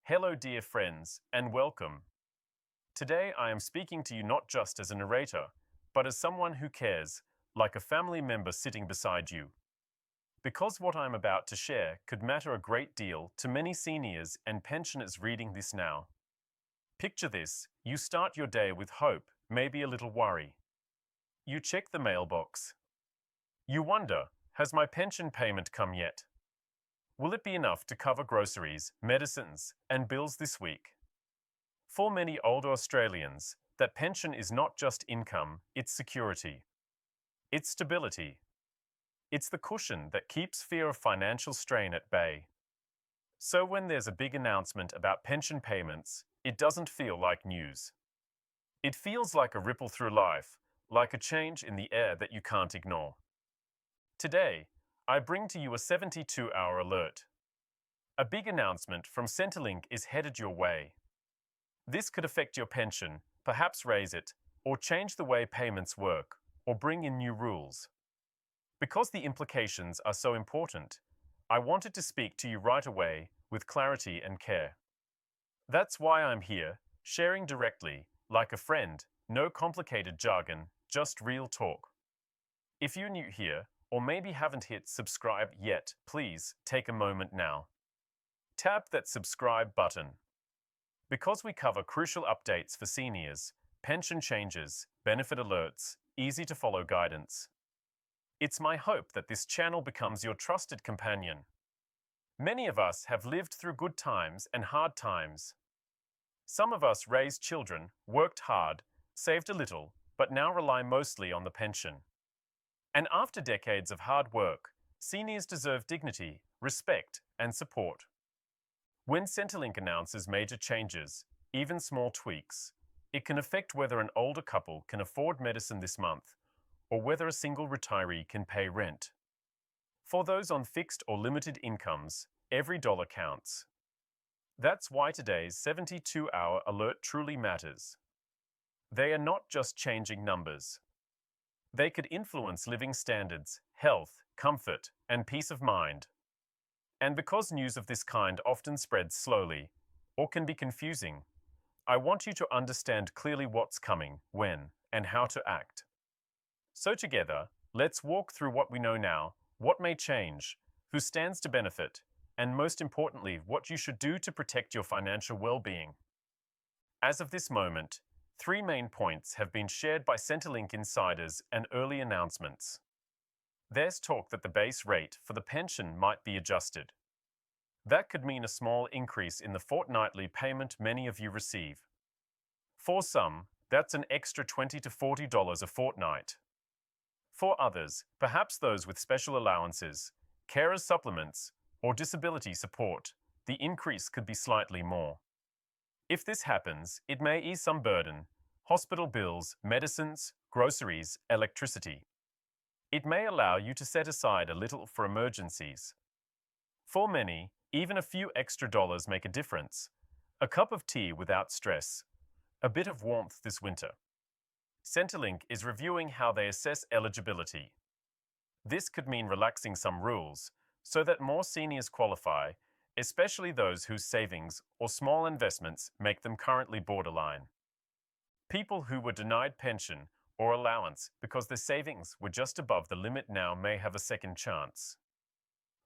Hello, dear friends, and welcome. Today I am speaking to you not just as a narrator, but as someone who cares, like a family member sitting beside you. Because what I'm about to share could matter a great deal to many seniors and pensioners reading this now. Picture this: you start your day with hope, maybe a little worry. You check the mailbox. You wonder, has my pension payment come yet? Will it be enough to cover groceries, medicines, and bills this week? For many older Australians, that pension is not just income, it's security. It's stability. It's the cushion that keeps fear of financial strain at bay. So when there's a big announcement about pension payments, it doesn't feel like news. It feels like a ripple through life, like a change in the air that you can't ignore. Today, I bring to you a 72-hour alert. A big announcement from Centrelink is headed your way. This could affect your pension, perhaps raise it, or change the way payments work, or bring in new rules. Because the implications are so important, I wanted to speak to you right away with clarity and care. That's why I'm here, sharing directly, like a friend, no complicated jargon, just real talk. If you're new here, or maybe haven't hit subscribe yet, please take a moment now. Tap that subscribe button. Because we cover crucial updates for seniors, pension changes, benefit alerts, easy-to-follow guidance. It's my hope that this channel becomes your trusted companion. Many of us have lived through good times and hard times. Some of us raised children, worked hard, saved a little, but now rely mostly on the pension. And after decades of hard work, seniors deserve dignity, respect, and support. When Centrelink announces major changes, even small tweaks, it can affect whether an older couple can afford medicine this month, or whether a single retiree can pay rent. For those on fixed or limited incomes, every dollar counts. That's why today's 72-hour alert truly matters. They are not just changing numbers. They could influence living standards, health, comfort, and peace of mind. And because news of this kind often spreads slowly, or can be confusing, I want you to understand clearly what's coming, when, and how to act. So together, let's walk through what we know now, what may change, who stands to benefit, and most importantly, what you should do to protect your financial well-being. As of this moment, 3 main points have been shared by Centrelink insiders and early announcements. There's talk that the base rate for the pension might be adjusted. That could mean a small increase in the fortnightly payment many of you receive. For some, that's an extra $20 to $40 a fortnight. For others, perhaps those with special allowances, carers supplements, or disability support, the increase could be slightly more. If this happens, it may ease some burden: hospital bills, medicines, groceries, electricity. It may allow you to set aside a little for emergencies. For many, even a few extra dollars make a difference. A cup of tea without stress, a bit of warmth this winter. Centrelink is reviewing how they assess eligibility. This could mean relaxing some rules so that more seniors qualify, especially those whose savings or small investments make them currently borderline. People who were denied pension or allowance because their savings were just above the limit now may have a second chance.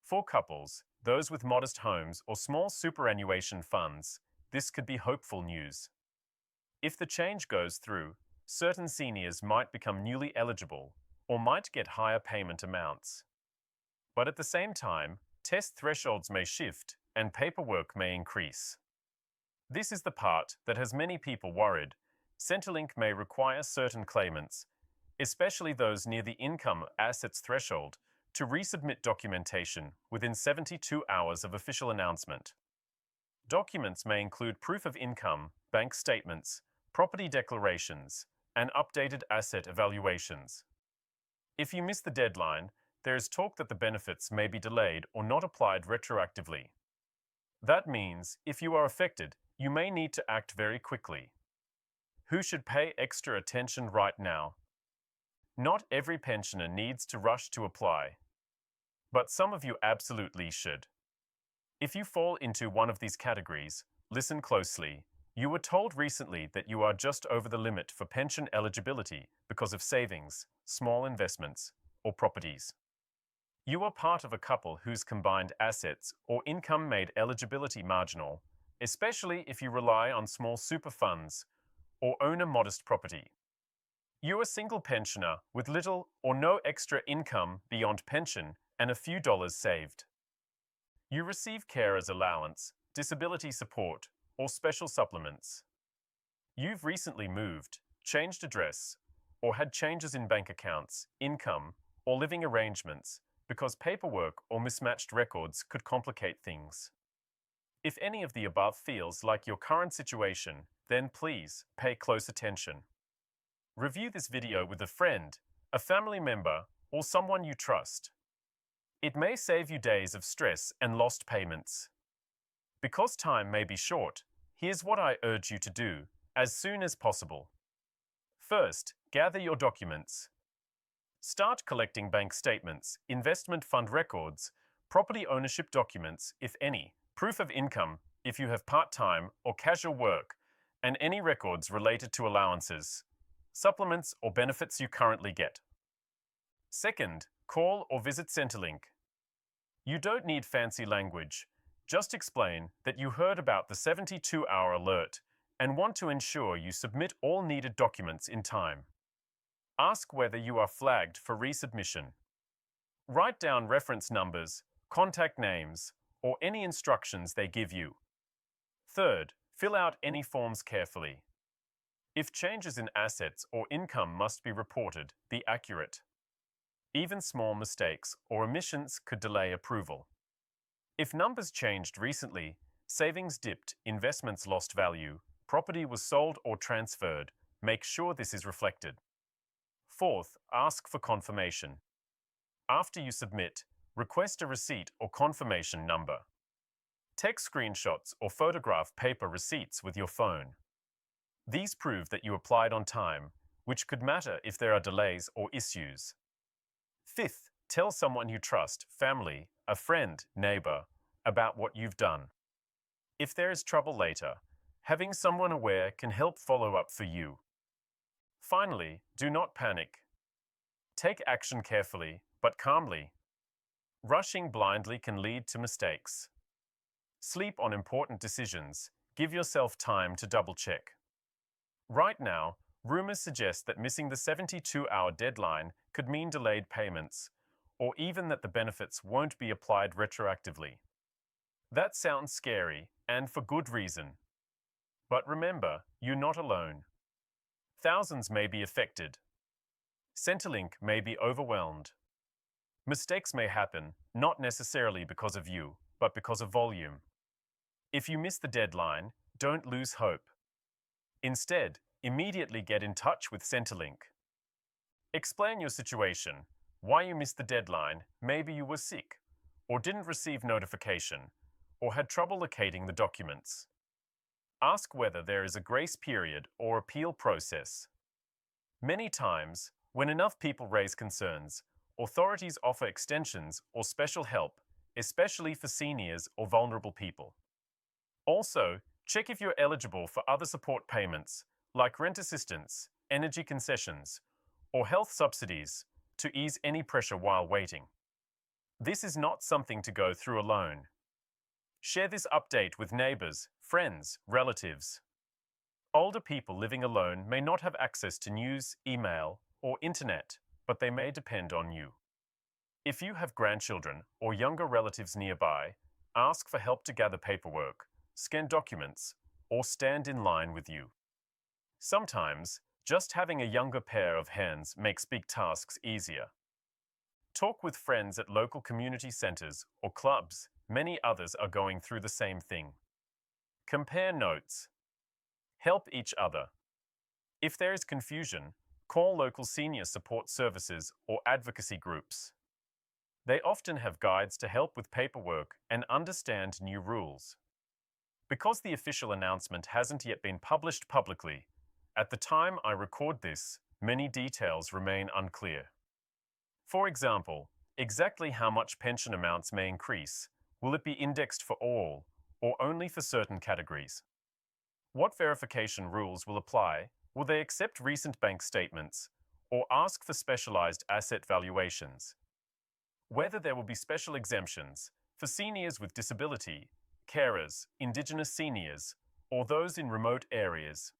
For couples, those with modest homes or small superannuation funds, this could be hopeful news. If the change goes through, certain seniors might become newly eligible or might get higher payment amounts. But at the same time, test thresholds may shift and paperwork may increase. This is the part that has many people worried. Centrelink may require certain claimants, especially those near the income assets threshold, to resubmit documentation within 72 hours of official announcement. Documents may include proof of income, bank statements, property declarations, and updated asset evaluations. If you miss the deadline, there is talk that the benefits may be delayed or not applied retroactively. That means, if you are affected, you may need to act very quickly. Who should pay extra attention right now? Not every pensioner needs to rush to apply, but some of you absolutely should. If you fall into one of these categories, listen closely. You were told recently that you are just over the limit for pension eligibility because of savings, small investments, or properties. You are part of a couple whose combined assets or income made eligibility marginal, especially if you rely on small super funds or own a modest property. You're a single pensioner with little or no extra income beyond pension and a few dollars saved. You receive carer's allowance, disability support, or special supplements. You've recently moved, changed address, or had changes in bank accounts, income, or living arrangements because paperwork or mismatched records could complicate things. If any of the above feels like your current situation, then please pay close attention. Review this video with a friend, a family member, or someone you trust. It may save you days of stress and lost payments. Because time may be short, here's what I urge you to do as soon as possible. First, gather your documents. Start collecting bank statements, investment fund records, property ownership documents, if any, proof of income, if you have part-time or casual work, and any records related to allowances, supplements, or benefits you currently get. Second, call or visit Centrelink. You don't need fancy language. Just explain that you heard about the 72-hour alert and want to ensure you submit all needed documents in time. Ask whether you are flagged for resubmission. Write down reference numbers, contact names, or any instructions they give you. Third, fill out any forms carefully. If changes in assets or income must be reported, be accurate. Even small mistakes or omissions could delay approval. If numbers changed recently, savings dipped, investments lost value, property was sold or transferred, make sure this is reflected. Fourth, ask for confirmation. After you submit, request a receipt or confirmation number. Take screenshots or photograph paper receipts with your phone. These prove that you applied on time, which could matter if there are delays or issues. Fifth, tell someone you trust, family, a friend, neighbor, about what you've done. If there is trouble later, having someone aware can help follow up for you. Finally, do not panic. Take action carefully, but calmly. Rushing blindly can lead to mistakes. Sleep on important decisions. Give yourself time to double-check. Right now, rumors suggest that missing the 72-hour deadline could mean delayed payments, or even that the benefits won't be applied retroactively. That sounds scary, and for good reason. But remember, you're not alone. Thousands may be affected. Centrelink may be overwhelmed. Mistakes may happen, not necessarily because of you, but because of volume. If you miss the deadline, don't lose hope. Instead, immediately get in touch with Centrelink. Explain your situation, why you missed the deadline, maybe you were sick, or didn't receive notification, or had trouble locating the documents. Ask whether there is a grace period or appeal process. Many times, when enough people raise concerns, authorities offer extensions or special help, especially for seniors or vulnerable people. Also, check if you're eligible for other support payments, like rent assistance, energy concessions, or health subsidies, to ease any pressure while waiting. This is not something to go through alone. Share this update with neighbors, friends, relatives. Older people living alone may not have access to news, email, or internet, but they may depend on you. If you have grandchildren or younger relatives nearby, ask for help to gather paperwork, scan documents, or stand in line with you. Sometimes, just having a younger pair of hands makes big tasks easier. Talk with friends at local community centers or clubs. Many others are going through the same thing. Compare notes. Help each other. If there is confusion, call local senior support services or advocacy groups. They often have guides to help with paperwork and understand new rules. Because the official announcement hasn't yet been published publicly, at the time I record this, many details remain unclear. For example, exactly how much pension amounts may increase, will it be indexed for all, or only for certain categories? What verification rules will apply? Will they accept recent bank statements or ask for specialized asset valuations? Whether there will be special exemptions for seniors with disability, carers, Indigenous seniors, or those in remote areas.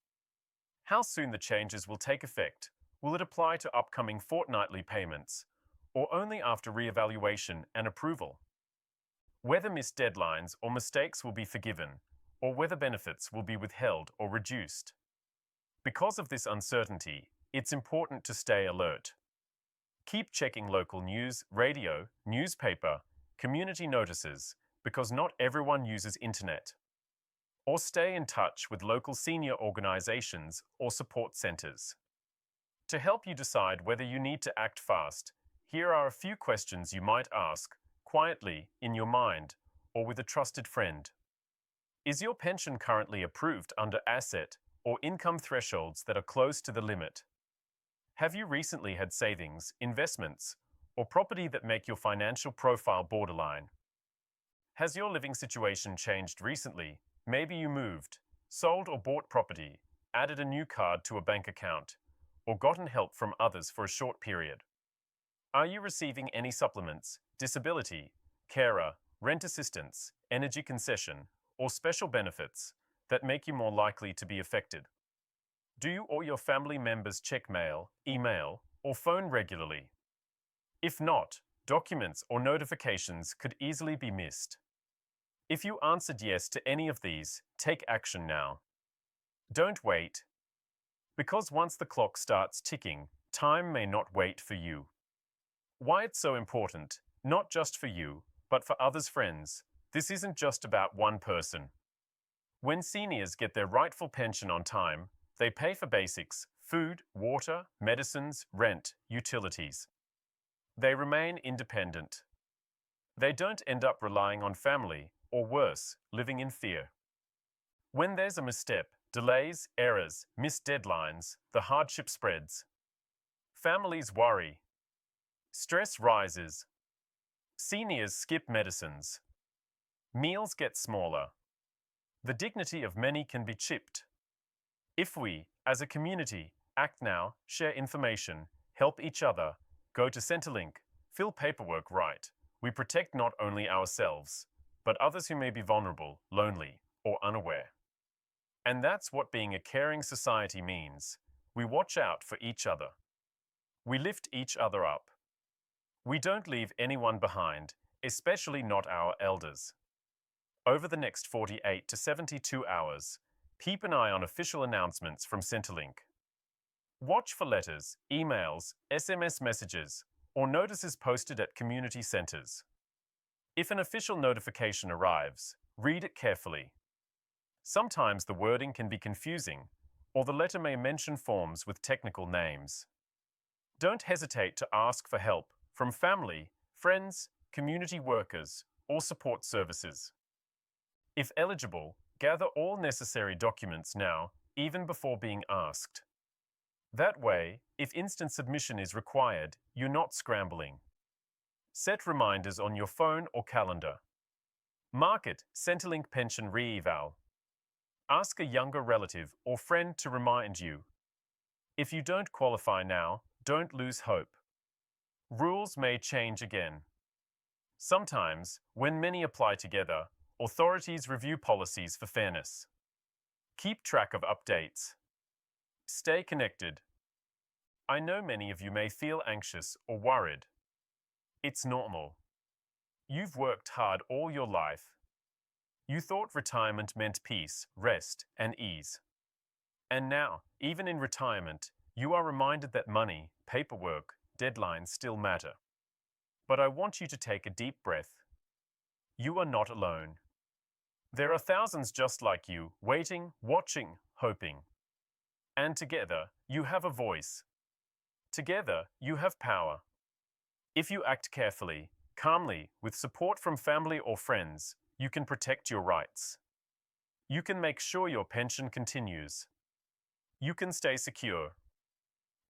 How soon the changes will take effect? Will it apply to upcoming fortnightly payments, or only after re-evaluation and approval? Whether missed deadlines or mistakes will be forgiven, or whether benefits will be withheld or reduced. Because of this uncertainty, it's important to stay alert. Keep checking local news, radio, newspaper, community notices, because not everyone uses internet. Or stay in touch with local senior organizations or support centers. To help you decide whether you need to act fast, here are a few questions you might ask quietly in your mind or with a trusted friend. Is your pension currently approved under asset or income thresholds that are close to the limit? Have you recently had savings, investments, or property that make your financial profile borderline? Has your living situation changed recently? Maybe you moved, sold or bought property, added a new card to a bank account, or gotten help from others for a short period. Are you receiving any supplements, disability, carer, rent assistance, energy concession, or special benefits that make you more likely to be affected? Do you or your family members check mail, email, or phone regularly? If not, documents or notifications could easily be missed. If you answered yes to any of these, take action now. Don't wait. Because once the clock starts ticking, time may not wait for you. Why it's so important, not just for you, but for others' friends. This isn't just about one person. When seniors get their rightful pension on time, they pay for basics, food, water, medicines, rent, utilities. They remain independent. They don't end up relying on family, or worse, living in fear. When there's a misstep, delays, errors, missed deadlines, the hardship spreads. Families worry. Stress rises. Seniors skip medicines. Meals get smaller. The dignity of many can be chipped. If we, as a community, act now, share information, help each other, go to Centrelink, fill paperwork right, we protect not only ourselves, but others who may be vulnerable, lonely, or unaware. And that's what being a caring society means. We watch out for each other. We lift each other up. We don't leave anyone behind, especially not our elders. Over the next 48 to 72 hours, keep an eye on official announcements from Centrelink. Watch for letters, emails, SMS messages, or notices posted at community centers. If an official notification arrives, read it carefully. Sometimes the wording can be confusing, or the letter may mention forms with technical names. Don't hesitate to ask for help from family, friends, community workers, or support services. If eligible, gather all necessary documents now, even before being asked. That way, if instant submission is required, you're not scrambling. Set reminders on your phone or calendar. Mark it Centrelink Pension Re-Eval. Ask a younger relative or friend to remind you. If you don't qualify now, don't lose hope. Rules may change again. Sometimes, when many apply together, authorities review policies for fairness. Keep track of updates. Stay connected. I know many of you may feel anxious or worried. It's normal. You've worked hard all your life. You thought retirement meant peace, rest, and ease. And now, even in retirement, you are reminded that money, paperwork, deadlines still matter. But I want you to take a deep breath. You are not alone. There are thousands just like you, waiting, watching, hoping. And together, you have a voice. Together, you have power. If you act carefully, calmly, with support from family or friends, you can protect your rights. You can make sure your pension continues. You can stay secure.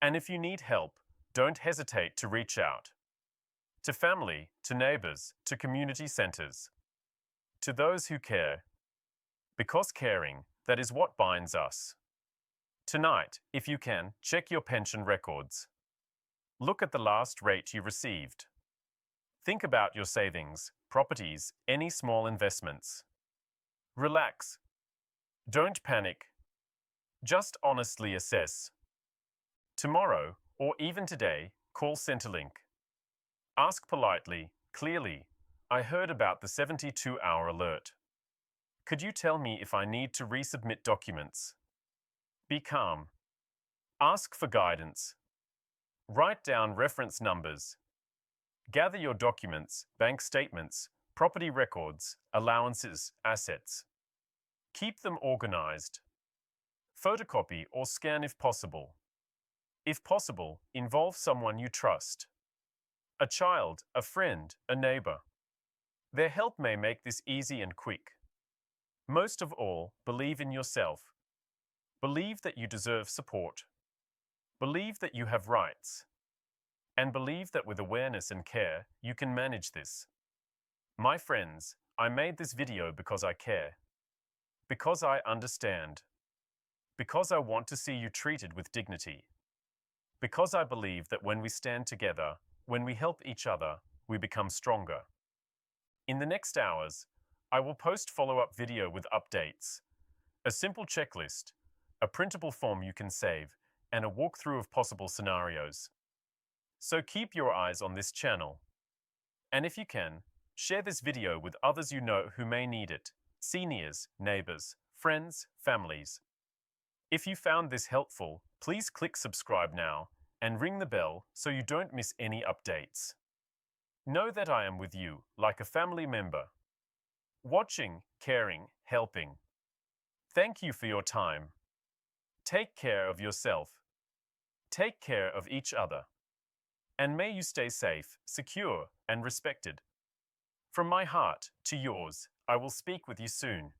And if you need help, don't hesitate to reach out. To family, to neighbors, to community centers. To those who care, Because caring, that is what binds us. Tonight, if you can, check your pension records. Look at the last rate you received. Think about your savings, properties, any small investments. Relax. Don't panic. Just honestly assess. Tomorrow, or even today, call Centrelink. Ask politely, clearly, I heard about the 72-hour alert. Could you tell me if I need to resubmit documents? Be calm. Ask for guidance. Write down reference numbers. Gather your documents, bank statements, property records, allowances, assets. Keep them organized. Photocopy or scan if possible. If possible, involve someone you trust. A child, a friend, a neighbor. Their help may make this easy and quick. Most of all, believe in yourself. Believe that you deserve support. Believe that you have rights. And believe that with awareness and care, you can manage this. My friends, I made this video because I care. Because I understand. Because I want to see you treated with dignity. Because I believe that when we stand together, when we help each other, we become stronger. In the next hours, I will post follow-up video with updates, a simple checklist, a printable form you can save, and a walkthrough of possible scenarios. So keep your eyes on this channel. And if you can, share this video with others you know who may need it, seniors, neighbors, friends, families. If you found this helpful, please click subscribe now and ring the bell so you don't miss any updates. Know that I am with you, like a family member. Watching, caring, helping. Thank you for your time. Take care of yourself. Take care of each other. And may you stay safe, secure, and respected. From my heart to yours, I will speak with you soon.